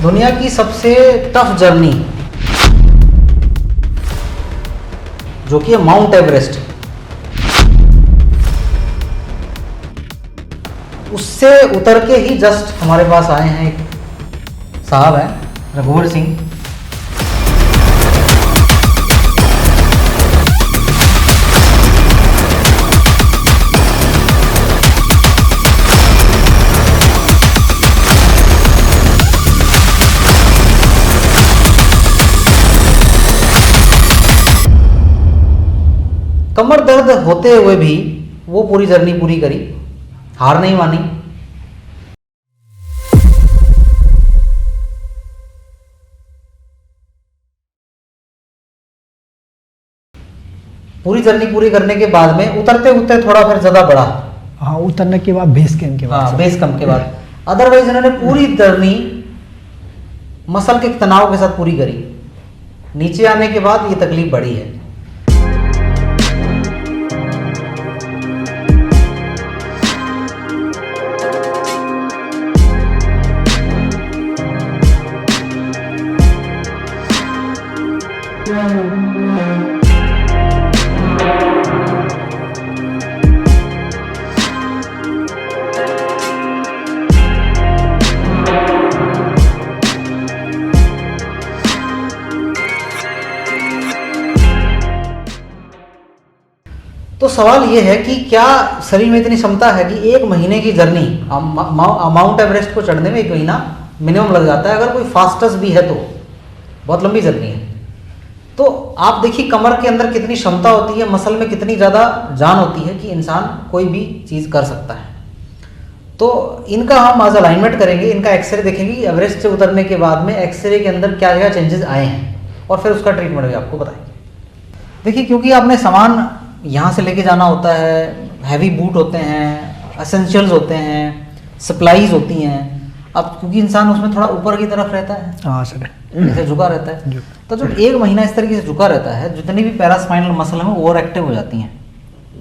दुनिया की सबसे टफ जर्नी जो कि है माउंट एवरेस्ट, उससे उतर के ही जस्ट हमारे पास आए हैं एक साहब हैं, रघुवर सिंह। कमर दर्द होते हुए भी वो पूरी जर्नी पूरी करी, हार नहीं मानी। पूरी जर्नी पूरी करने के बाद में उतरते उतरते थोड़ा फिर ज्यादा बढ़ा। हाँ, उतरने के बाद बेस कैंप के बाद। हाँ, बेस कैंप के बाद। अदरवाइज इन्होंने पूरी जर्नी मसल के तनाव के साथ पूरी करी। नीचे आने के बाद ये तकलीफ बढ़ी है। तो सवाल ये है कि क्या शरीर में इतनी क्षमता है कि एक महीने की जर्नी, माउंट एवरेस्ट को चढ़ने में एक महीना मिनिमम लग जाता है, अगर कोई फास्टेस्ट भी है तो बहुत लंबी जर्नी है। तो आप देखिए कमर के अंदर कितनी क्षमता होती है, मसल में कितनी ज़्यादा जान होती है कि इंसान कोई भी चीज़ कर सकता है। तो इनका हम आज अलाइनमेंट करेंगे, इनका एक्सरे देखेंगे कि एवरेस्ट से उतरने के बाद में एक्सरे के अंदर क्या क्या चेंजेस आए हैं और फिर उसका ट्रीटमेंट भी आपको बताएंगे। देखिए क्योंकि आपने सामान यहाँ से लेके जाना होता है, हैवी बूट होते हैं, एसेंशियल्स होते हैं, सप्लाईज होती हैं। अब क्योंकि इंसान उसमें थोड़ा ऊपर की तरफ रहता है, हाँ सर, जैसे झुका रहता है, तो जब एक महीना इस तरीके से झुका रहता है, जितनी भी पैरास्पाइनल मसल है ओवर एक्टिव हो जाती हैं।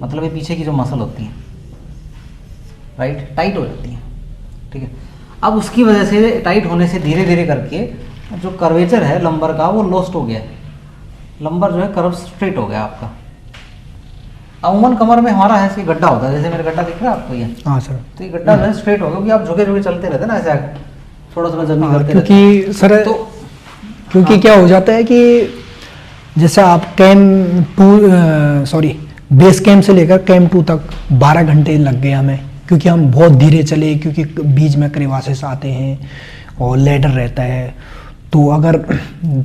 मतलब ये पीछे की जो मसल होती हैं, राइट, टाइट हो जाती हैं। ठीक है, अब उसकी वजह से टाइट होने से धीरे धीरे करके जो कर्वेचर है लंबर का वो लॉस्ट हो गया। लंबर जो है कर्व स्ट्रेट हो गया आपका। अमूमन कमर में हमारा ऐसे गड्ढा होता है, जैसे मेरा गड्ढा दिख रहा है आपको ये। हाँ सर, तो ये गड्ढा जो है स्ट्रेट होगा क्योंकि आप झुके झुके चलते रहते हैं ना, ऐसे थोड़ा थोड़ा जर्नी करते रहते हैं। क्योंकि सर तो क्योंकि क्या हो जाता है कि जैसे आप बेस कैंप से लेकर कैंप 2 तक 12 घंटे लग गए हमें, क्योंकि हम बहुत धीरे चले, क्योंकि बीच में क्रेवासेस आते हैं और लैडर रहता है। तो अगर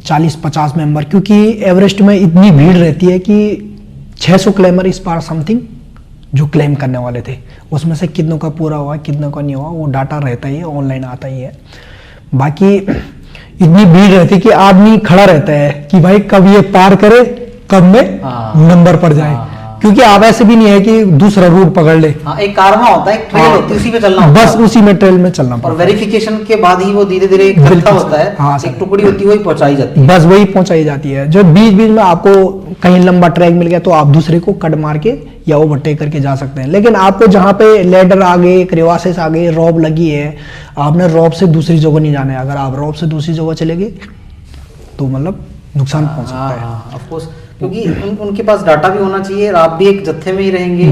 40-50 मेंबर, क्योंकि एवरेस्ट में इतनी भीड़ रहती है कि 600 क्लेमर इस बार समथिंग जो क्लेम करने वाले थे, उसमें से कितनों का पूरा हुआ कितनों का नहीं हुआ वो डाटा रहता ही है, ऑनलाइन आता ही है। बाकी इतनी भीड़ रहती है कि आदमी खड़ा रहता है कि भाई कब ये पार करे, कब में नंबर पर जाए। क्योंकि आप ऐसे भी नहीं है कि दूसरा रूट पकड़ ले। हाँ, एक कारवा होता है, एक ट्रेल होती है, उसी पे चलना होता है, बस उसी में ट्रेल में चलना और वेरिफिकेशन के बाद ही वो धीरे धीरे इकट्ठा होता है। हाँ, एक टुकड़ी होती है वही पहुंचाई जाती है, बस वही पहुंचाई जाती है। जो बीच बीच में आपको कहीं लंबा ट्रैक मिल गया तो आप दूसरे को कट मार के या ओवरटेक करके जा सकते हैं। लेकिन आपको जहाँ पे लेडर आ गए, क्रेवासेस आ गए, रॉब लगी है, आपने रॉब से दूसरी जगह नहीं जाना है। अगर आप रॉब से दूसरी जगह चले गए तो मतलब नुकसान पहुंच सकता है। ऑफ कोर्स, क्योंकि उनके पास डाटा भी होना चाहिए, आप भी एक जत्थे में ही रहेंगे।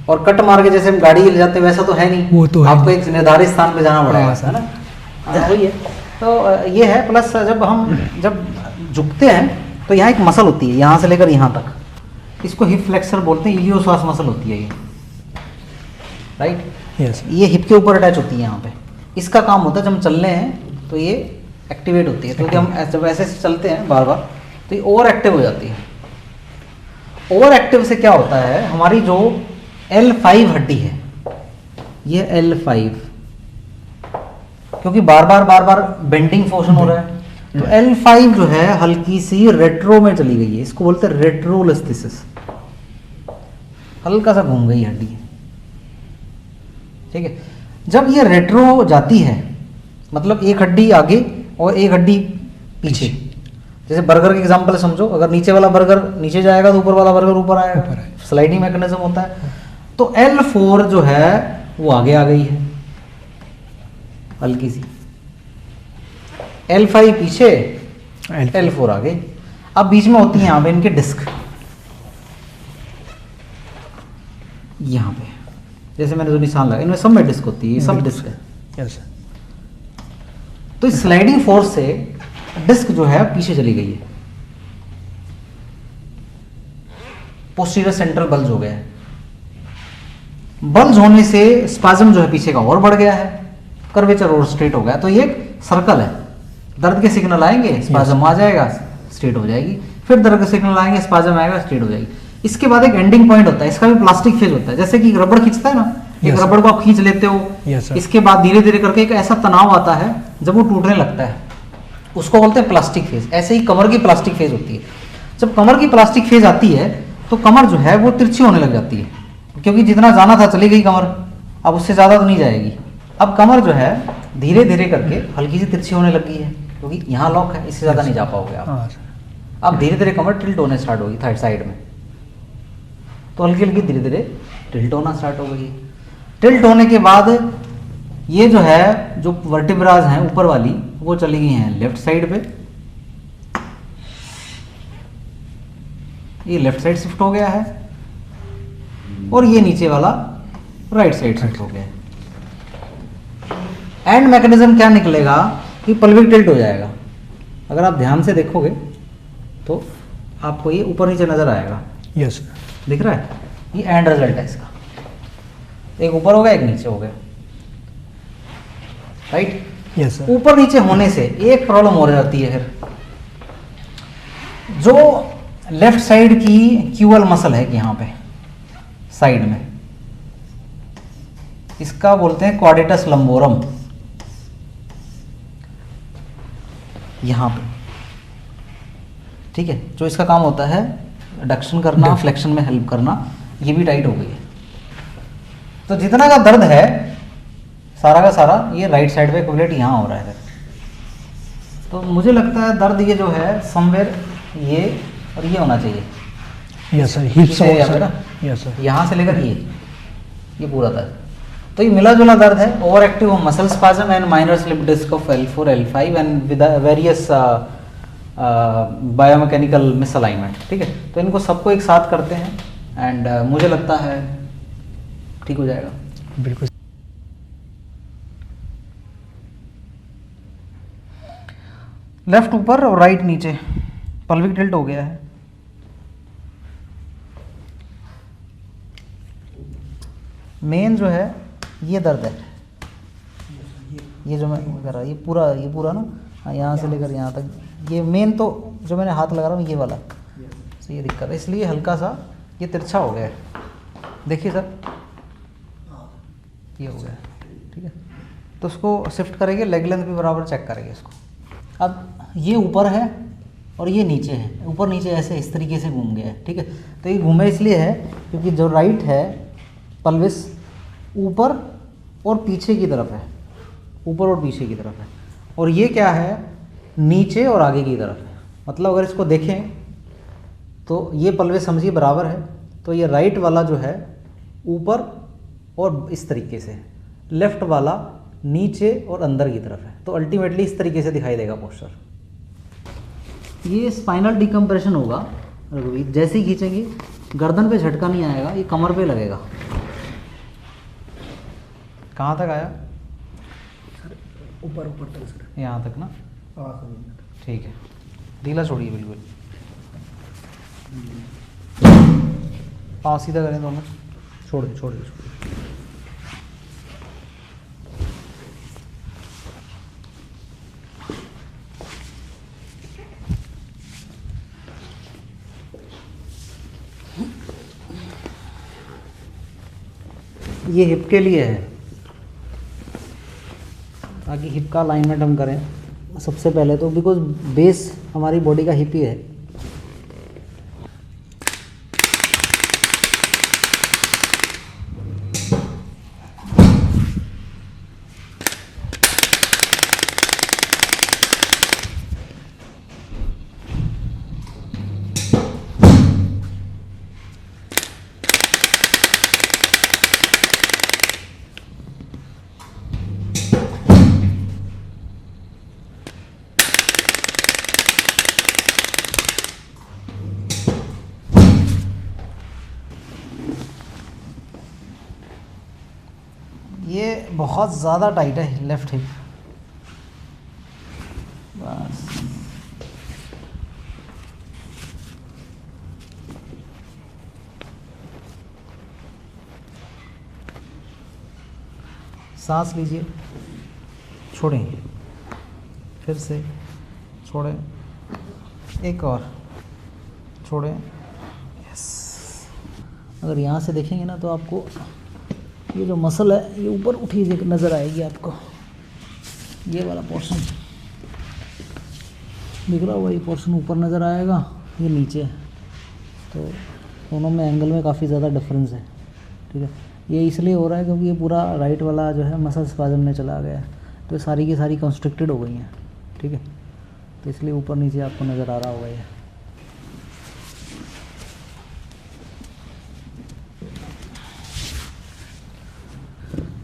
और कट मार के जैसे हम गाड़ी ले जाते हैं वैसा तो है नहीं, वो तो है, आपको एक निर्धारित स्थान पे जाना पड़ेगा, है ना। वही है, तो ये है। प्लस जब झुकते हैं तो यहाँ एक मसल होती है, यहाँ से लेकर यहाँ तक, इसको हिप फ्लेक्सर बोलते हैं, इलियोसास मसल होती है ये, राइट। यस, ये हिप के ऊपर अटैच होती है यहाँ पे। इसका काम होता है जब हम चल रहे हैं तो ये एक्टिवेट होती है, क्योंकि हम जब ऐसे चलते हैं बार बार तो ये ओवर एक्टिव हो जाती है। ओवर एक्टिव से क्या होता है, हमारी जो L5 हड्डी है, ये L5, क्योंकि बार बार बेंडिंग फोर्शन हो रहा है, तो L5 जो है हल्की सी रेट्रो में चली गई है। इसको बोलते हैं रेट्रोलिस्थेसिस, हल्का सा घूम गई हड्डी, ठीक है। जब ये रेट्रो जाती है, मतलब एक हड्डी आगे और एक हड्डी पीछे। जैसे बर्गर के एग्जांपल समझो, अगर नीचे वाला बर्गर नीचे जाएगा तो ऊपर वाला बर्गर ऊपर आएगा, स्लाइडिंग मैकेनिज्म होता है। तो L4 जो है वो आगे आ गई है हल्की सी, L5 पीछे, L4 L4 आगे। अब बीच में होती है यहाँ पे इनके डिस्क, यहाँ पे जैसे मैंने जो निशान लगाया, इनमें सब में डिस्क होती है, ये सब डिस्क है। Yes sir. तो इस स्लाइडिंग फोर्स से डिस्क जो है पीछे चली गई है, पोस्टीरियर सेंट्रल बल्ज हो गया है। बल्ज होने से स्पाज्म जो है पीछे का और बढ़ गया है, कर्वेचर और स्ट्रेट हो गया। तो ये एक सर्कल है, दर्द के सिग्नल आएंगे, स्पाज्म आ जाएगा, स्ट्रेट हो जाएगी, फिर दर्द के सिग्नल आएंगे, स्पाज्म आएगा, स्ट्रेट हो जाएगी। इसके बाद एक एंडिंग पॉइंट होता है, इसका भी प्लास्टिक फेज होता है, जैसे कि रबड़ खींचता है ना, एक Yes, रबड़ को आप खींच लेते हो, Yes, sir. इसके बाद धीरे धीरे करके एक ऐसा तनाव आता है जब वो टूटने लगता है, उसको बोलते हैं प्लास्टिक फेज। ऐसे ही कमर की प्लास्टिक फेज होती है। जब कमर की प्लास्टिक फेज आती है तो कमर जो है वो तिरछी होने लग जाती है, क्योंकि जितना जाना था चली गई कमर, अब उससे ज़्यादा तो नहीं जाएगी। अब कमर जो है धीरे धीरे करके हल्की सी तिरछी होने लगी है, क्योंकि यहाँ लॉक है, इससे ज़्यादा नहीं जा पाओगे आप। हाँ सर। अब धीरे धीरे कमर टिल्ट होने स्टार्ट होगी थर्ड साइड में, तो हल्की हल्की धीरे धीरे टिल्ट होना स्टार्ट हो गई। टिल्ट होने के बाद ये जो है, जो वर्टिब्राज हैं ऊपर वाली, वो चली गई हैं लेफ्ट साइड पे, ये लेफ्ट साइड शिफ्ट हो गया है, और ये नीचे वाला राइट साइड शिफ्ट हो गया है। एंड मैकेनिज्म क्या निकलेगा कि पल्विक टिल्ट हो जाएगा। अगर आप ध्यान से देखोगे तो आपको ये ऊपर नीचे नजर आएगा, यस सर। दिख रहा है, ये एंड रिजल्ट है इसका, एक ऊपर हो गया एक नीचे हो गया, राइट। Yes sir. ऊपर नीचे होने से एक प्रॉब्लम हो जाती है, फिर जो लेफ्ट साइड की क्यूअल मसल है कि यहाँ पे साइड में, इसका बोलते हैं क्वाड्रेटस लंबोरम, यहाँ पे, ठीक है। जो इसका काम होता है एडक्शन करना, फ्लेक्शन में हेल्प करना, ये भी टाइट हो गई है। तो जितना का दर्द है सारा का सारा ये राइट साइड पे एक्यूमुलेट यहाँ हो रहा है। तो मुझे लगता है दर्द ये जो है समवेयर ये और ये होना चाहिए, यस सर। हिप्स इसे और ना, यस सर। यहाँ से लेकर ये पूरा दर्द, तो ये मिला जुला दर्द है। Over active muscle spasm and minor slip disc of L4 L5 and with various biomechanical misalignment, ठीक है। तो इनको सबको एक साथ करते हैं एंड मुझे लगता है ठीक हो जाएगा। बिल्कुल। लेफ्ट ऊपर और राइट नीचे, पल्विक टिल्ट हो गया है। मेन जो है ये दर्द है, ये जो मैं कर रहा, ये पूरा ना, यहाँ से लेकर यहाँ तक, ये मेन तो जो मैंने हाथ लगा रहा हूँ ये वाला, तो ये दिक्कत है, इसलिए हल्का सा ये तिरछा हो गया है। देखिए सर, ये हो गया, ठीक है। तो उसको शिफ्ट करेंगे, लेग लेंथ भी बराबर चेक करेंगे इसको। अब ये ऊपर है और ये नीचे है, ऊपर नीचे ऐसे इस तरीके से घूम गया है, ठीक है। तो ये घूमे इसलिए है क्योंकि जो राइट है पल्विस ऊपर और पीछे की तरफ है, ऊपर और पीछे की तरफ है, और ये क्या है नीचे और आगे की तरफ है। मतलब अगर इसको देखें तो ये पल्विस समझिए बराबर है, तो ये राइट वाला जो है ऊपर और इस तरीके से, लेफ्ट वाला नीचे और अंदर की तरफ है। तो अल्टीमेटली इस तरीके से दिखाई देगा पोस्चर। ये स्पाइनल डिकम्प्रेशन होगा, जैसे ही खींचेंगे गर्दन पे झटका नहीं आएगा, ये कमर पे लगेगा। कहाँ तक आया? ऊपर तक सर, यहाँ तक ना, ठीक है। ढीला छोड़िए बिल्कुल, पाँव सीधा करें दोनों, छोड़ दे। ये हिप के लिए है, ताकि हिप का अलाइनमेंट हम करें सबसे पहले तो, बिकॉज बेस हमारी बॉडी का हिप ही है। बहुत ज़्यादा टाइट है लेफ्ट हिप। बस सांस लीजिए, छोड़ें, फिर से छोड़ें, एक और छोड़ें। यस। अगर यहाँ से देखेंगे ना तो आपको ये जो मसल है ये ऊपर उठी नज़र आएगी आपको। ये वाला पोर्शन दिख रहा होगा, ये पोर्शन ऊपर नज़र आएगा, ये नीचे है। तो दोनों में एंगल में काफ़ी ज़्यादा डिफरेंस है। ठीक है, ये इसलिए हो रहा है क्योंकि ये पूरा राइट वाला जो है मसल स्पाज़म में चला गया है, तो सारी की सारी कंस्ट्रिक्टेड हो गई हैं। ठीक है, तो इसलिए ऊपर नीचे आपको नज़र आ रहा होगा ये।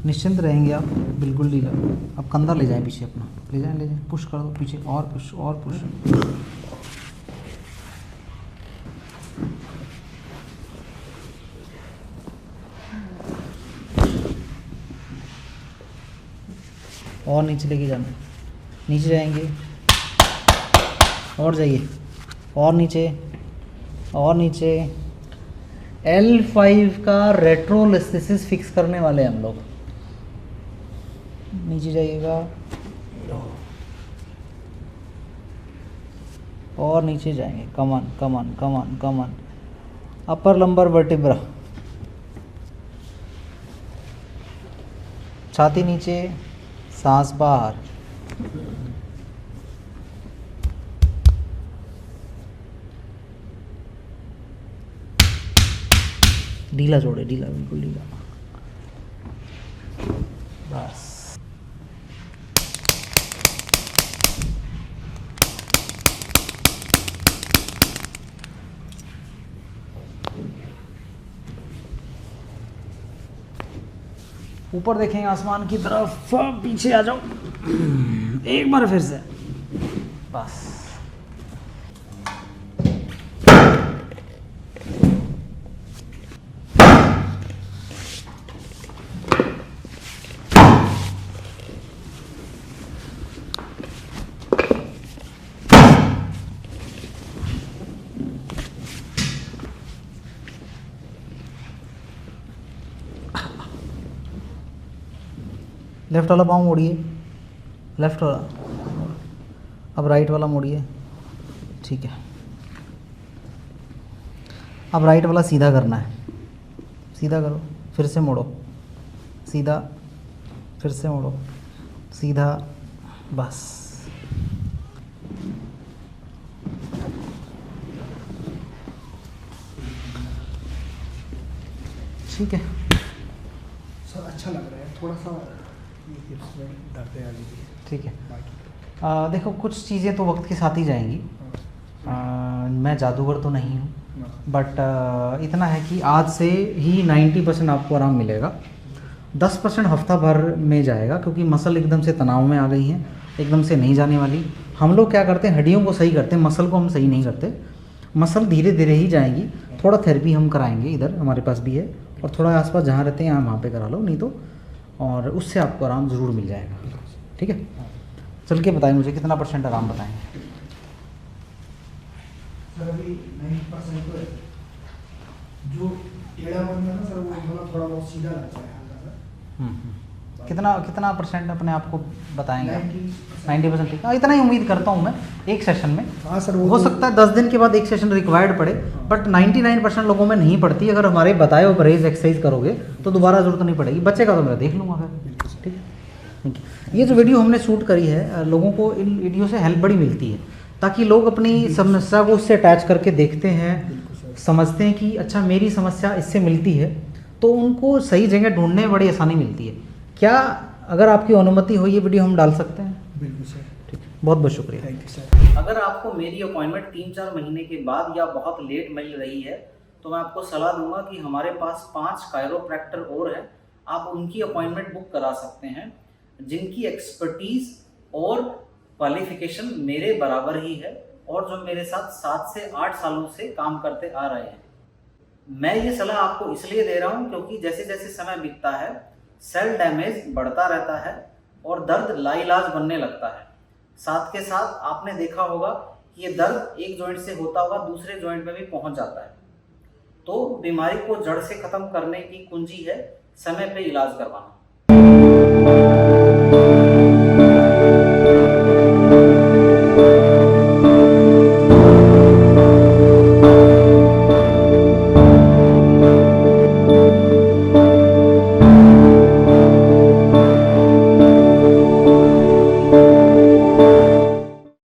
निश्चिंत रहेंगे आप, बिल्कुल ढीला। अब कंधा ले जाएं पीछे अपना, ले जाएं, पुश कर दो पीछे, और पुश और पुश। और नीचे लेके जाना, नीचे जाएंगे, और जाइए, और नीचे, और नीचे। L5 का रेट्रोलिस्थेसिस फिक्स करने वाले हैं हम लोग। नीचे जाइएगा और नीचे जाएंगे, कमान कमान कमान कमान। अपर लंबर वर्टिब्रा, छाती नीचे, सांस बाहर। ढीला छोड़े, ढीला, बिल्कुल ढीला। बस ऊपर देखें आसमान की तरफ, पीछे आ जाओ एक बार फिर से। बस लेफ्ट वाला पाँव मोड़िए, लेफ्ट वाला। अब राइट वाला मोड़िए। ठीक है, अब राइट वाला सीधा करना है, सीधा करो, फिर से मोड़ो, सीधा, फिर से मोड़ो, सीधा। बस ठीक है सर, अच्छा लग रहा है, थोड़ा सा हिप्स में दर्द है। ठीक है। देखो कुछ चीज़ें तो वक्त के साथ ही जाएंगी। मैं जादूगर तो नहीं हूँ, बट इतना है कि आज से ही 90% आपको आराम मिलेगा। 10% हफ्ता भर में जाएगा, क्योंकि मसल एकदम से तनाव में आ गई हैं, एकदम से नहीं जाने वाली। हम लोग क्या करते हैं, हड्डियों को सही करते हैं, मसल को हम सही नहीं करते। मसल धीरे धीरे ही जाएंगी। थोड़ा थेरेपी हम कराएंगे, इधर हमारे पास भी है, और थोड़ा आसपास जहाँ रहते हैं यहाँ वहाँ पे करा लो, नहीं तो और उससे आपको आराम ज़रूर मिल जाएगा। ठीक है, चल के बताएं मुझे कितना % आराम बताएंगे। सर अभी 90% तो है, जो टेढ़ा बनता है ना सर, वो मतलब थोड़ा बहुत सीधा लगता है हल्का सा। कितना % अपने आप को बताएंगे? 90%। ठीक है, इतना ही उम्मीद करता हूँ मैं एक सेशन में। हाँ सर, हो सकता है 10 दिन के बाद एक सेशन रिक्वायर्ड पड़े, बट 99% लोगों में नहीं पड़ती। अगर हमारे बताए हुए परहेज एक्सरसाइज करोगे तो दोबारा जरूरत नहीं पड़ेगी। बच्चे का तो मैं देख लूँगा फिर। ठीक है, थैंक यू। ये जो वीडियो हमने शूट करी है, लोगों को इन वीडियो से हेल्प बड़ी मिलती है, ताकि लोग अपनी समस्या को उससे अटैच करके देखते हैं, समझते हैं कि अच्छा मेरी समस्या इससे मिलती है, तो उनको सही जगह ढूंढने में बड़ी आसानी मिलती है। क्या अगर आपकी अनुमति हो ये वीडियो हम डाल सकते हैं? बिल्कुल सर। ठीक, बहुत बहुत शुक्रिया। Thank you sir. अगर आपको मेरी अपॉइंटमेंट 3-4 महीने के बाद या बहुत लेट मिल रही है, तो मैं आपको सलाह दूंगा कि हमारे पास 5 कायरोप्रैक्टर और हैं, आप उनकी अपॉइंटमेंट बुक करा सकते हैं, जिनकी एक्सपर्टीज़ और क्वालिफिकेशन मेरे बराबर ही है, और जो मेरे साथ 7 से 8 सालों से काम करते आ रहे हैं। मैं ये सलाह आपको इसलिए दे रहा हूँ क्योंकि जैसे जैसे समय बीतता है, सेल डैमेज बढ़ता रहता है और दर्द लाइलाज बनने लगता है। साथ के साथ आपने देखा होगा कि ये दर्द एक जॉइंट से होता हुआ दूसरे जॉइंट में भी पहुंच जाता है। तो बीमारी को जड़ से खत्म करने की कुंजी है समय पे इलाज करवाना।